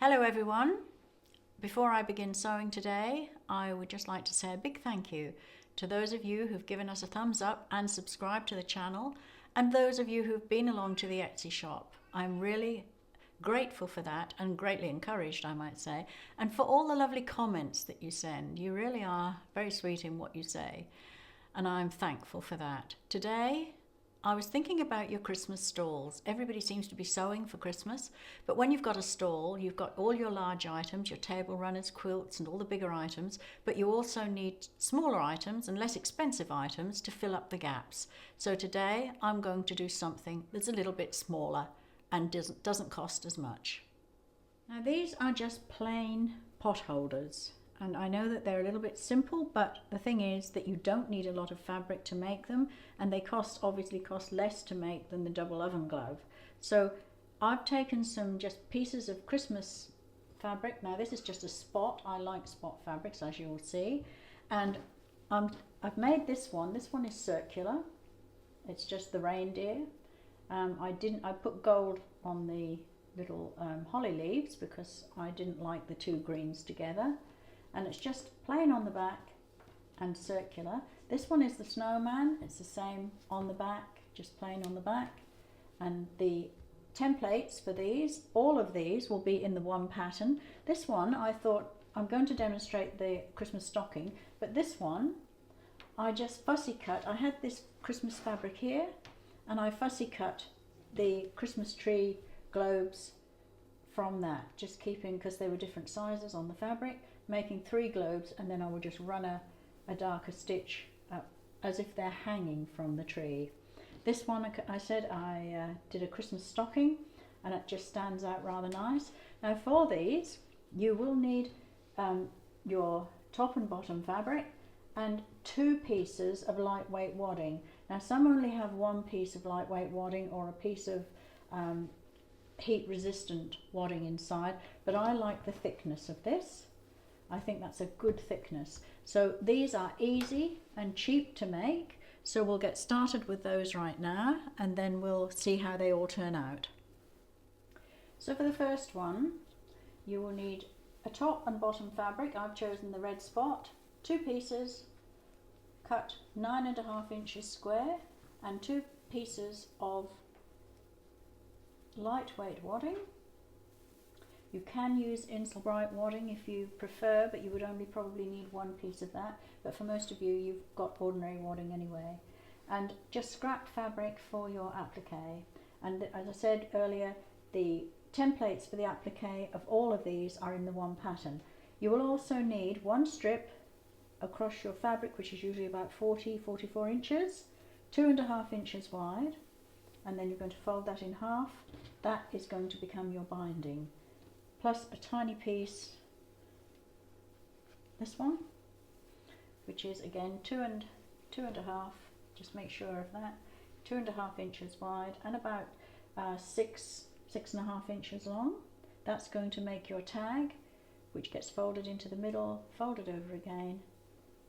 Hello everyone. Before I begin sewing today, I would just like to say a big thank you to those of you who've given us a thumbs up and subscribed to the channel, and those of you who've been along to the Etsy shop. I'm really grateful for that and greatly encouraged, I might say, and for all the lovely comments that you send. You really are very sweet in what you say, and I'm thankful for that. Today, I was thinking about your Christmas stalls. Everybody seems to be sewing for Christmas, but when you've got a stall, you've got all your large items, your table runners, quilts, and all the bigger items, but you also need smaller items and less expensive items to fill up the gaps. So today I'm going to do something that's a little bit smaller and doesn't cost as much. Now these are just plain pot holders. And I know that they're a little bit simple, but the thing is that you don't need a lot of fabric to make them, and they obviously cost less to make than the double oven glove. So I've taken some just pieces of Christmas fabric. Now this is just a spot. I like spot fabrics, as you'll see. And I've made this one. This one is circular. It's just the reindeer. I put gold on the little holly leaves because I didn't like the two greens together. And it's just plain on the back and circular. This one is the snowman. It's the same on the back, just plain on the back. And the templates for these, all of these will be in the one pattern. This one, I thought I'm going to demonstrate the Christmas stocking, but this one I just fussy cut. I had this Christmas fabric here and I fussy cut the Christmas tree globes from that, just keeping, because they were different sizes on the fabric, making 3 globes, and then I will just run a darker stitch up as if they're hanging from the tree. This one, I said I did a Christmas stocking, and it just stands out rather nice. Now for these you will need your top and bottom fabric and 2 pieces of lightweight wadding. Now some only have 1 piece of lightweight wadding or a piece of heat resistant wadding inside, but I like the thickness of this. I think that's a good thickness. So these are easy and cheap to make, so we'll get started with those right now and then we'll see how they all turn out. So for the first one you will need a top and bottom fabric. I've chosen the red spot, 2 pieces, cut 9.5 inches square, and 2 pieces of lightweight wadding. You can use Insulbright wadding if you prefer, but you would only probably need 1 piece of that. But for most of you, you've got ordinary wadding anyway. And just scrap fabric for your applique. And as I said earlier, the templates for the applique of all of these are in the one pattern. You will also need 1 strip across your fabric, which is usually about 44 inches, 2.5 inches wide, and then you're going to fold that in half. That is going to become your binding, plus a tiny piece, this one, which is again 2.5, just make sure of that, 2.5 inches wide and about 6.5 inches long. That's going to make your tag, which gets folded into the middle, folded over again,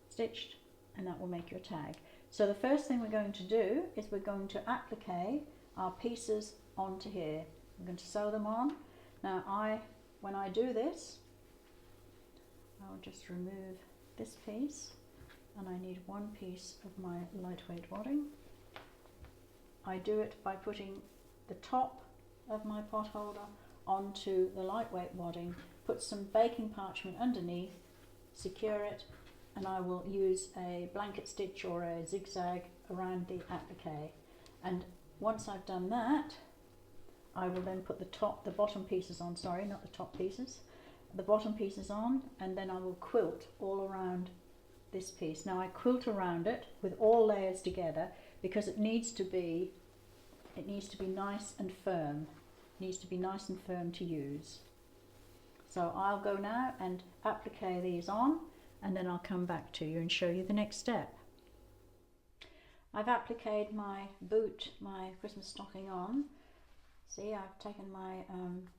stitched, and that will make your tag. So the first thing we're going to do is we're going to applique our pieces onto here. I'm going to sew them on. Now when I do this, I'll just remove this piece, and I need 1 piece of my lightweight wadding. I do it by putting the top of my pot holder onto the lightweight wadding, put some baking parchment underneath, secure it, and I will use a blanket stitch or a zigzag around the applique. And once I've done that, I will then put the bottom pieces on, sorry, not the top pieces, the bottom pieces on, and then I will quilt all around this piece. Now I quilt around it with all layers together because it needs to be nice and firm. It needs to be nice and firm to use. So I'll go now and applique these on, and then I'll come back to you and show you the next step. I've appliqued my boot, my Christmas stocking on. See, I've taken my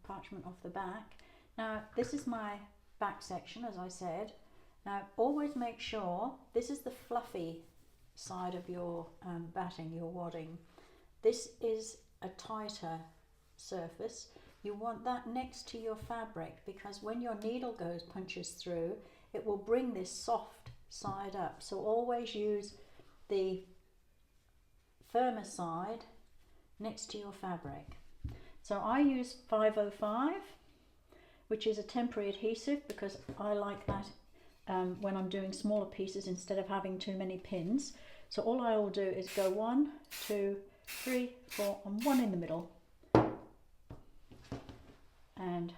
parchment off the back. Now this is my back section, as I said. Now always make sure this is the fluffy side of your batting, your wadding. This is a tighter surface. you want that next to your fabric, because when your needle punches through, it will bring this soft side up. So always use the firmer side next to your fabric. So I use 505, which is a temporary adhesive, because I like that when I'm doing smaller pieces instead of having too many pins. So all I will do is go 1, 2, 3, 4 and 1 in the middle, and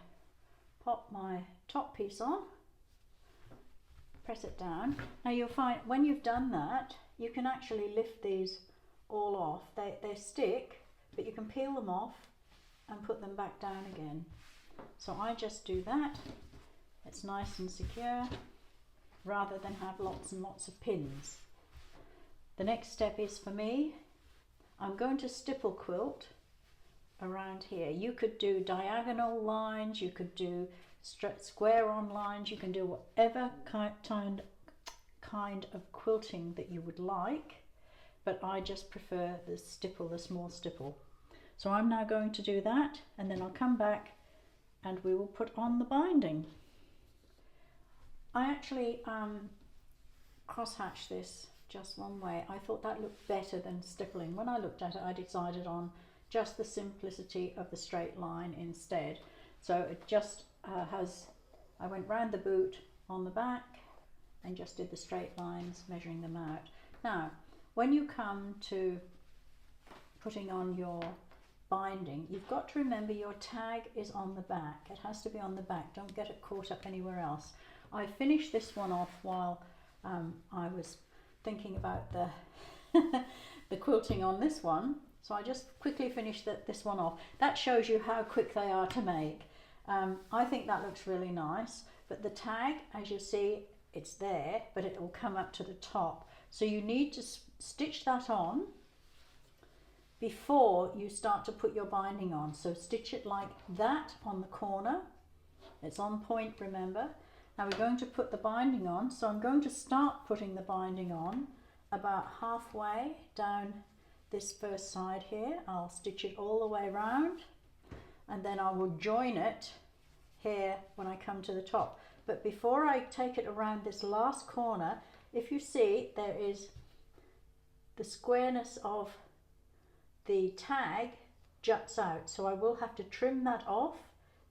pop my top piece on, press it down. Now you'll find when you've done that, you can actually lift these all off. They stick, but you can peel them off and put them back down again. So I just do that. It's nice and secure, rather than have lots and lots of pins. The next step is, for me, I'm going to stipple quilt around here. You could do diagonal lines, you could do square on lines, you can do whatever kind of quilting that you would like, but I just prefer the stipple, the small stipple. So I'm now going to do that, and then I'll come back and we will put on the binding. I actually cross-hatched this just one way. I thought that looked better than stippling. When I looked at it, I decided on just the simplicity of the straight line instead. So it just I went round the boot on the back and just did the straight lines, measuring them out. Now, when you come to putting on your binding, you've got to remember your tag is on the back. It has to be on the back. Don't get it caught up anywhere else. I finished this one off while I was thinking about the the quilting on this one. So I just quickly finished this one off. That shows you how quick they are to make. I think that looks really nice, but the tag, as you see, it's there, but it will come up to the top. So you need to stitch that on before you start to put your binding on. So stitch it like that on the corner. It's on point, remember. Now we're going to put the binding on, so I'm going to start putting the binding on about halfway down this first side here. I'll stitch it all the way around, and then I will join it here when I come to the top. But before I take it around this last corner, if you see, there is the squareness of the tag juts out, so I will have to trim that off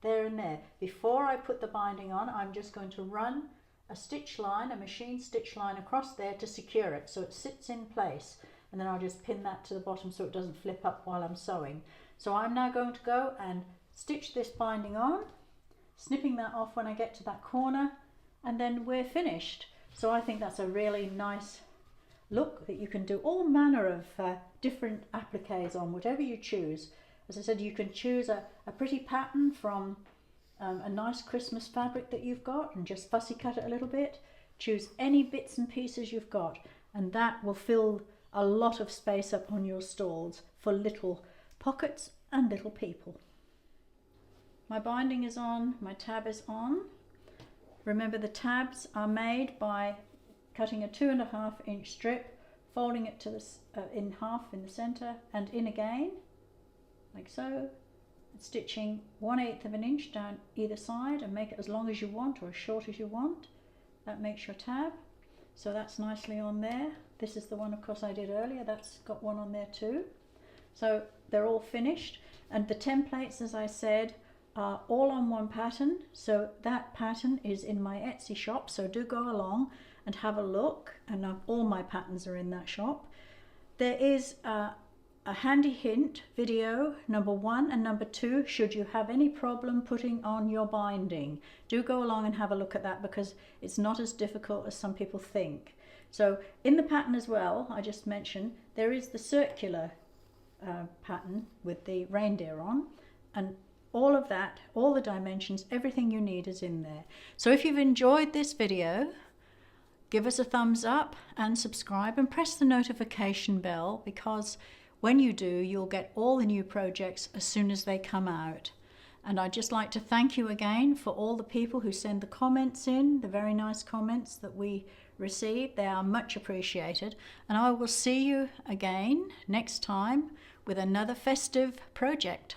there and there. Before I put the binding on, I'm just going to run a stitch line, a machine stitch line across there to secure it so it sits in place, and then I'll just pin that to the bottom so it doesn't flip up while I'm sewing. So I'm now going to go and stitch this binding on, snipping that off when I get to that corner, and then we're finished. So I think that's a really nice look that you can do all manner of different appliques on, whatever you choose. As I said, you can choose a pretty pattern from a nice Christmas fabric that you've got and just fussy cut it a little bit. Choose any bits and pieces you've got, and that will fill a lot of space up on your stalls for little pockets and little people. My binding is on, my tab is on. Remember, the tabs are made by cutting a 2.5 inch strip, folding it to in half in the center and in again, like so, and stitching 1/8 inch down either side, and make it as long as you want or as short as you want. That makes your tab. So that's nicely on there. This is the one, of course, I did earlier. That's got one on there too. So they're all finished, and the templates, as I said, are all on one pattern. So that pattern is in my Etsy shop, so do go along and have a look, and all my patterns are in that shop. There is a handy hint video, number 1 and number 2, should you have any problem putting on your binding. Do go along and have a look at that, because it's not as difficult as some people think. So in the pattern as well, I just mentioned, there is the circular pattern with the reindeer on, and all of that, all the dimensions, everything you need is in there. So if you've enjoyed this video, give us a thumbs up and subscribe and press the notification bell, because when you do, you'll get all the new projects as soon as they come out. And I'd just like to thank you again for all the people who send the comments in, the very nice comments that we receive. They are much appreciated. And I will see you again next time with another festive project.